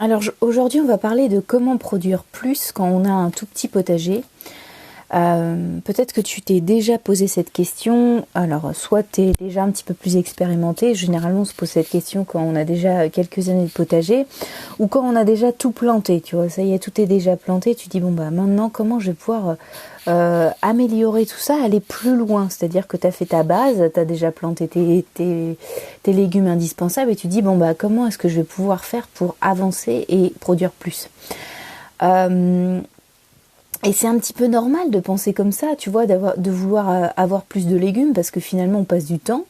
Alors aujourd'hui, on va parler de comment produire plus quand on a un tout petit potager. Peut-être que tu t'es déjà posé cette question. Alors, soit tu es déjà un petit peu plus expérimenté. Généralement, on se pose cette question quand on a déjà quelques années de potager ou quand on a déjà tout planté. Tu vois, ça y est, tout est déjà planté. Tu dis, bon, bah maintenant, comment je vais pouvoir améliorer tout ça, aller plus loin. C'est-à-dire que tu as fait ta base, tu as déjà planté tes légumes indispensables et tu dis, bon, bah comment est-ce que je vais pouvoir faire pour avancer et produire plus. Et c'est un petit peu normal de penser comme ça, tu vois, de vouloir avoir plus de légumes parce que finalement on passe du temps,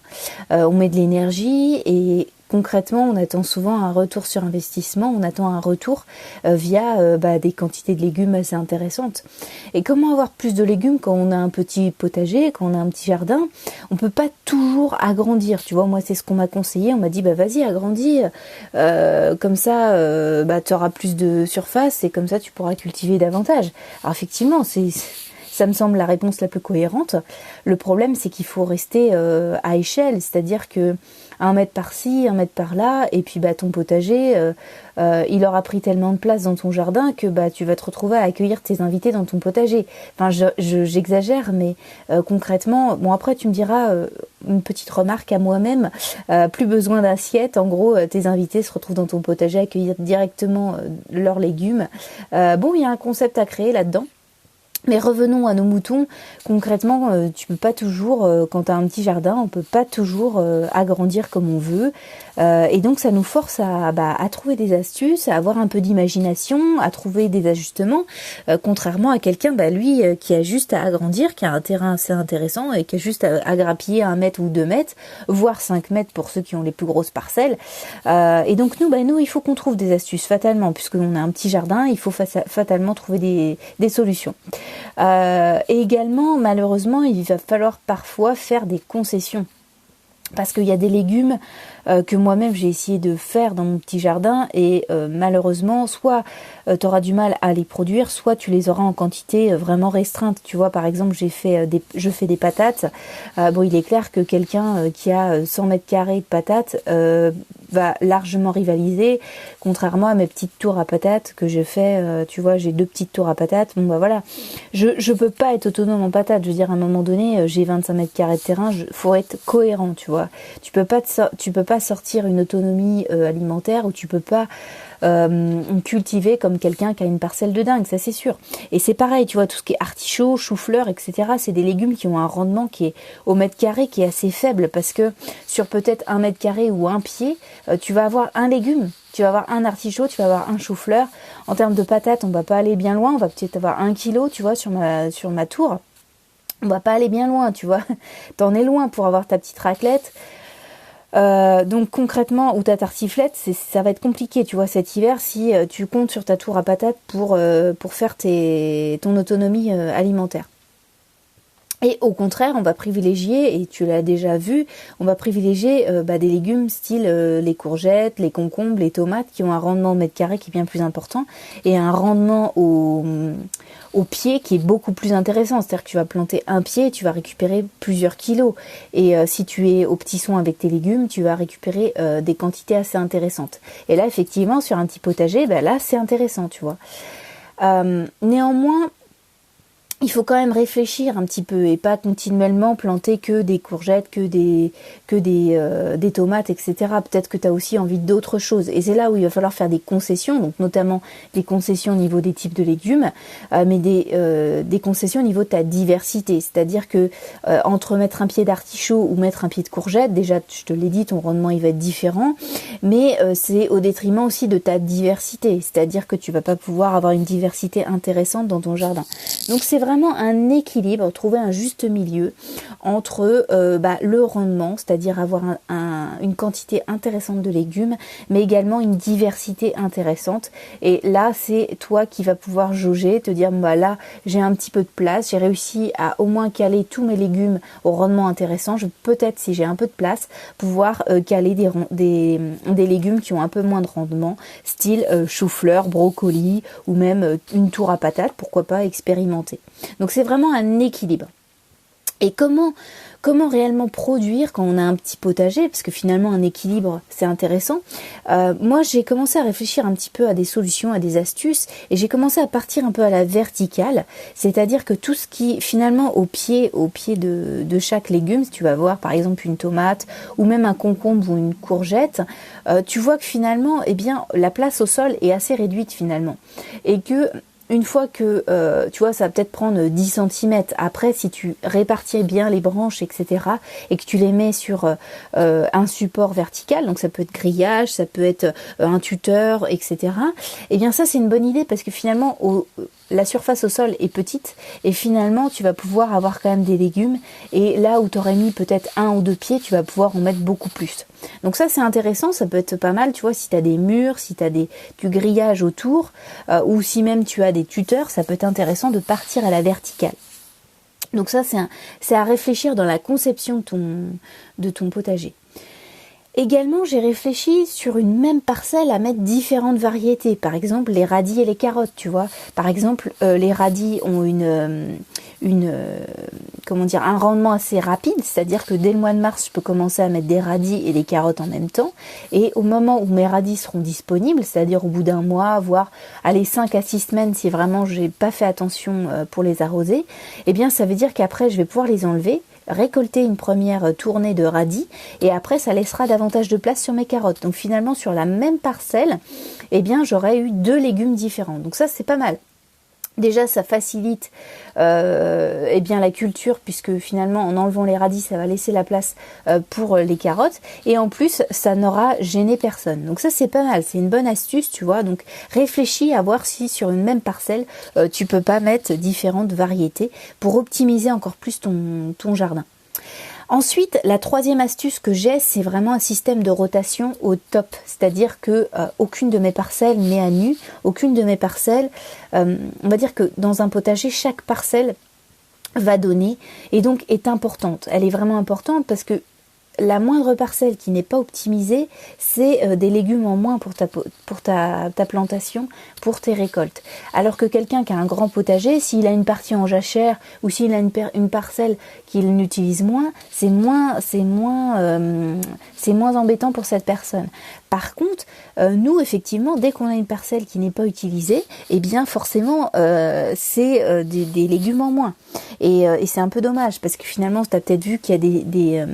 on met de l'énergie et concrètement on attend souvent un retour sur investissement, on attend un retour via des quantités de légumes assez intéressantes. Et comment avoir plus de légumes quand on a un petit potager, quand on a un petit jardin? On peut pas toujours agrandir, tu vois, moi c'est ce qu'on m'a conseillé, on m'a dit bah vas-y agrandis, comme ça tu auras plus de surface et comme ça tu pourras cultiver davantage. Alors effectivement, ça me semble la réponse la plus cohérente. Le problème, c'est qu'il faut rester à échelle, c'est-à-dire que 1 mètre par-ci, 1 mètre par-là, et puis ton potager, il aura pris tellement de place dans ton jardin que tu vas te retrouver à accueillir tes invités dans ton potager. Enfin, j'exagère, mais concrètement, bon après tu me diras une petite remarque à moi-même, plus besoin d'assiette. En gros, tes invités se retrouvent dans ton potager à accueillir directement leurs légumes. Il y a un concept à créer là-dedans. Mais revenons à nos moutons. Concrètement, tu peux pas toujours, quand tu as un petit jardin, on peut pas toujours agrandir comme on veut. Et donc ça nous force à trouver des astuces, à avoir un peu d'imagination, à trouver des ajustements, contrairement à quelqu'un, lui, qui a juste à agrandir, qui a un terrain assez intéressant et qui a juste à grappiller 1 mètre ou 2 mètres, voire 5 mètres pour ceux qui ont les plus grosses parcelles. Et donc nous, il faut qu'on trouve des astuces fatalement, puisqu'on a un petit jardin, il faut fatalement trouver des solutions. Et également, malheureusement, il va falloir parfois faire des concessions. Parce qu'il y a des légumes que moi-même j'ai essayé de faire dans mon petit jardin et malheureusement, soit tu auras du mal à les produire, soit tu les auras en quantité vraiment restreinte. Tu vois, par exemple, je fais des patates. Il est clair que quelqu'un qui a 100 mètres carrés de patates va largement rivaliser, contrairement à mes petites tours à patates que je fais. Tu vois, j'ai 2 petites tours à patates. Voilà. Je peux pas être autonome en patates. Je veux dire, à un moment donné, j'ai 25 mètres carrés de terrain. Faut être cohérent, tu vois. Tu peux pas sortir une autonomie alimentaire où tu peux pas cultiver comme quelqu'un qui a une parcelle de dingue, ça c'est sûr. Et c'est pareil, tu vois, tout ce qui est artichaut, chou-fleur, etc. C'est des légumes qui ont un rendement qui est au mètre carré qui est assez faible parce que sur peut-être 1 mètre carré ou un pied, tu vas avoir un légume. Tu vas avoir un artichaut, tu vas avoir un chou-fleur. En termes de patates, on va pas aller bien loin. On va peut-être avoir 1 kilo, tu vois, sur ma tour. On va pas aller bien loin, tu vois. T'en es loin pour avoir ta petite raclette. Donc concrètement, ou ta tartiflette, ça va être compliqué, tu vois, cet hiver, si tu comptes sur ta tour à patates pour faire ton autonomie alimentaire. Et au contraire, on va privilégier, et tu l'as déjà vu, on va privilégier des légumes style les courgettes, les concombres, les tomates, qui ont un rendement au mètre carré qui est bien plus important, et un rendement au pied qui est beaucoup plus intéressant. C'est-à-dire que tu vas planter un pied et tu vas récupérer plusieurs kilos. Et si tu es au petit soin avec tes légumes, tu vas récupérer des quantités assez intéressantes. Et là, effectivement, sur un petit potager, là, c'est intéressant, tu vois. Néanmoins, il faut quand même réfléchir un petit peu et pas continuellement planter que des courgettes, que des tomates, etc. Peut-être que tu as aussi envie d'autres choses. Et c'est là où il va falloir faire des concessions, donc notamment des concessions au niveau des types de légumes, mais des concessions au niveau de ta diversité. C'est-à-dire que entre mettre un pied d'artichaut ou mettre un pied de courgette, déjà, je te l'ai dit, ton rendement il va être différent, mais c'est au détriment aussi de ta diversité. C'est-à-dire que tu vas pas pouvoir avoir une diversité intéressante dans ton jardin. Donc c'est vraiment un équilibre, trouver un juste milieu entre le rendement, c'est-à-dire avoir une quantité intéressante de légumes, mais également une diversité intéressante. Et là, c'est toi qui vas pouvoir jauger, te dire là, j'ai un petit peu de place, j'ai réussi à au moins caler tous mes légumes au rendement intéressant. Je peux peut-être, si j'ai un peu de place, pouvoir caler des légumes qui ont un peu moins de rendement, style chou-fleur, brocoli ou même une tour à patates, pourquoi pas expérimenter. Donc c'est vraiment un équilibre. Et comment comment réellement produire quand on a un petit potager, parce que finalement un équilibre c'est intéressant. Moi j'ai commencé à réfléchir un petit peu à des solutions, à des astuces, et j'ai commencé à partir un peu à la verticale, c'est-à-dire que tout ce qui finalement au pied de chaque légume, si tu vas voir par exemple une tomate ou même un concombre ou une courgette, tu vois que finalement eh bien la place au sol est assez réduite finalement, et que une fois que, tu vois, ça va peut-être prendre 10 centimètres. Après, si tu répartis bien les branches, etc., et que tu les mets sur un support vertical, donc ça peut être grillage, ça peut être un tuteur, etc., eh bien ça, c'est une bonne idée parce que finalement, la surface au sol est petite et finalement, tu vas pouvoir avoir quand même des légumes. Et là où tu aurais mis peut-être 1 ou 2 pieds, tu vas pouvoir en mettre beaucoup plus. Donc ça, c'est intéressant, ça peut être pas mal, tu vois, si tu as des murs, si tu as du grillage autour, ou si même tu as des tuteurs, ça peut être intéressant de partir à la verticale. Donc ça, c'est à réfléchir dans la conception de ton potager. Également, j'ai réfléchi sur une même parcelle à mettre différentes variétés. Par exemple, les radis et les carottes, tu vois. Par exemple, les radis ont un rendement assez rapide, c'est-à-dire que dès le mois de mars, je peux commencer à mettre des radis et des carottes en même temps. Et au moment où mes radis seront disponibles, c'est-à-dire au bout d'un mois, voire 5 à 6 semaines, si vraiment j'ai pas fait attention pour les arroser, eh bien, ça veut dire qu'après, je vais pouvoir les enlever, récolter une première tournée de radis et après ça laissera davantage de place sur mes carottes. Donc finalement sur la même parcelle, eh bien j'aurais eu 2 légumes différents. Donc ça c'est pas mal. Déjà, ça facilite bien la culture puisque finalement en enlevant les radis, ça va laisser la place pour les carottes et en plus, ça n'aura gêné personne. Donc ça, c'est pas mal, c'est une bonne astuce, tu vois. Donc réfléchis à voir si sur une même parcelle, tu peux pas mettre différentes variétés pour optimiser encore plus ton jardin. Ensuite, la troisième astuce que j'ai, c'est vraiment un système de rotation au top. C'est-à-dire que aucune de mes parcelles n'est à nu, aucune de mes parcelles, on va dire que dans un potager, chaque parcelle va donner et donc est importante. Elle est vraiment importante parce que la moindre parcelle qui n'est pas optimisée, c'est des légumes en moins pour ta plantation, pour tes récoltes. Alors que quelqu'un qui a un grand potager, s'il a une partie en jachère ou s'il a une parcelle qu'il n'utilise moins, c'est moins embêtant pour cette personne. Par contre, nous, effectivement, dès qu'on a une parcelle qui n'est pas utilisée, eh bien forcément, c'est des légumes en moins. Et c'est un peu dommage, parce que finalement, tu as peut-être vu qu'il y a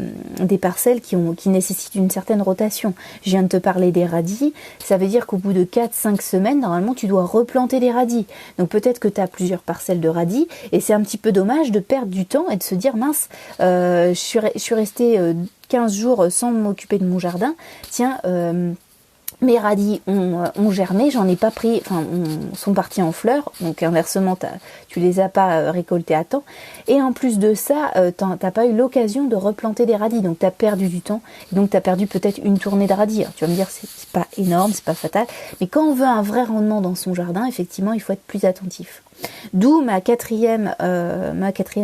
des parcelles qui nécessitent une certaine rotation. Je viens de te parler des radis, ça veut dire qu'au bout de 4-5 semaines, normalement, tu dois replanter des radis. Donc peut-être que tu as plusieurs parcelles de radis, et c'est un petit peu dommage de perdre du temps et de se dire, mince, je suis restée 15 jours sans m'occuper de mon jardin. Tiens, mes radis ont germé, j'en ai pas pris, sont partis en fleurs, donc inversement, tu les as pas récoltés à temps. Et en plus de ça, t'as pas eu l'occasion de replanter des radis, donc t'as perdu du temps, et donc t'as perdu peut-être une tournée de radis. Alors, tu vas me dire, c'est pas énorme, c'est pas fatal, mais quand on veut un vrai rendement dans son jardin, effectivement, il faut être plus attentif. D'où ma quatrième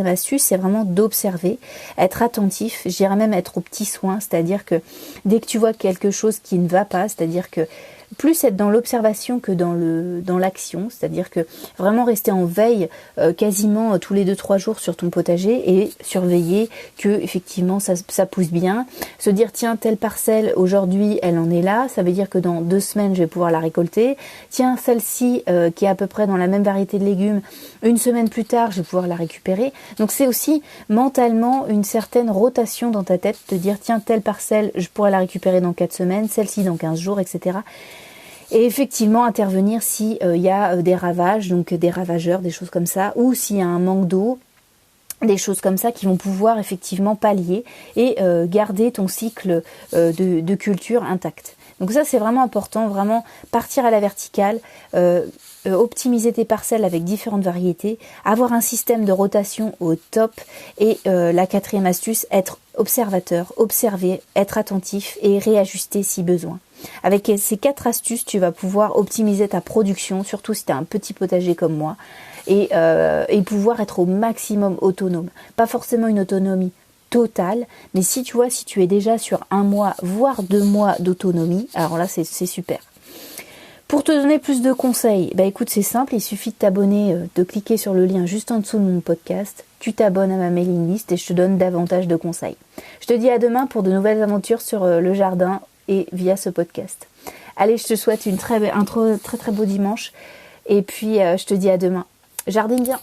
astuce, c'est vraiment d'observer, être attentif, je dirais même être au petit soin, c'est-à-dire que dès que tu vois quelque chose qui ne va pas, c'est-à-dire que plus être dans l'observation que dans l'action, c'est-à-dire que vraiment rester en veille quasiment tous les 2-3 jours sur ton potager et surveiller que effectivement ça pousse bien, se dire tiens telle parcelle aujourd'hui elle en est là, ça veut dire que dans 2 semaines je vais pouvoir la récolter, tiens celle-ci qui est à peu près dans la même variété de légumes, 1 semaine plus tard je vais pouvoir la récupérer. Donc c'est aussi mentalement une certaine rotation dans ta tête, te dire tiens telle parcelle je pourrais la récupérer dans 4 semaines, celle-ci dans 15 jours, etc. Et effectivement intervenir si y a des ravages, donc des ravageurs, des choses comme ça, ou s'il y a un manque d'eau, des choses comme ça qui vont pouvoir effectivement pallier et garder ton cycle de culture intact. Donc ça c'est vraiment important, vraiment partir à la verticale, optimiser tes parcelles avec différentes variétés, avoir un système de rotation au top et la quatrième astuce, être observateur, observer, être attentif et réajuster si besoin. Avec ces 4 astuces, tu vas pouvoir optimiser ta production, surtout si tu as un petit potager comme moi, et pouvoir être au maximum autonome. Pas forcément une autonomie totale, mais si tu es déjà sur 1 mois, voire 2 mois d'autonomie, alors là c'est super. Pour te donner plus de conseils, bah écoute, c'est simple, il suffit de t'abonner, de cliquer sur le lien juste en dessous de mon podcast. Tu t'abonnes à ma mailing list et je te donne davantage de conseils. Je te dis à demain pour de nouvelles aventures sur le jardin et via ce podcast. Allez, je te souhaite un très très beau dimanche et puis je te dis à demain. Jardine bien.